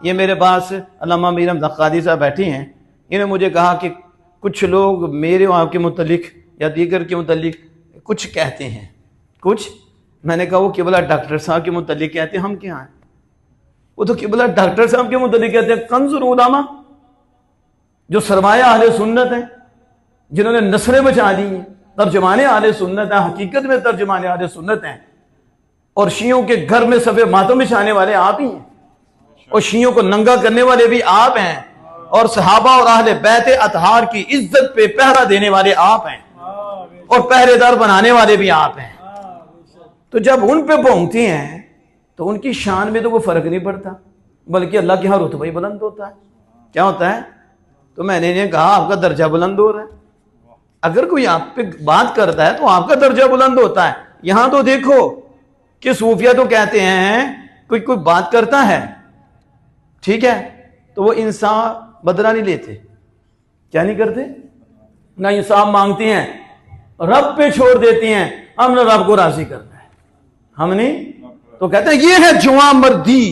ये मेरे पास अल्लामा मीर हमज़ा क़ादी साहब बैठी हैं। इन्होंने मुझे कहा कि कुछ लोग मेरे वहाँ के मुतल्लिक या दीगर के मुतल्लिक कुछ कहते हैं कुछ। मैंने कहा वो किबला डॉक्टर साहब के मुतल्लिक कहते हैं, हम क्या हैं? वो तो किबला डॉक्टर साहब के मुतल्लिक कहते हैं कंज़ुल उलमा, जो सरमाया अहले सुन्नत है, जिन्होंने नस्लें बचा दी हैं, तर्जमाने अहले सुन्नत हैं, हकीकत में तर्जमाने अहले सुन्नत हैं। और शियों के घर में सफ़े मातम बिछाने वाले आप ही हैं, और शियों को नंगा करने वाले भी आप हैं, और सहाबा और अहले बैत अतहार की इज्जत पे पहरा देने वाले आप हैं, और पहरेदार बनाने वाले भी आप हैं। तो जब उन पे पहुंचती हैं तो उनकी शान में तो वो फर्क नहीं पड़ता, बल्कि अल्लाह के यहाँ रुतबा ही बुलंद होता है। क्या होता है? तो मैंने इन्हें कहा आपका दर्जा बुलंद हो रहा है। अगर कोई आप पे बात करता है तो आपका दर्जा बुलंद होता है। यहां तो देखो कि सूफिया तो कहते हैं कोई बात करता है, ठीक है, तो वो इंसाफ बदला नहीं लेते। क्या नहीं करते? ना इंसाफ मांगती हैं, रब पे छोड़ देती हैं, हमने रब को राजी करना है, हमने तो कहते हैं ये है जुआ मर्दी।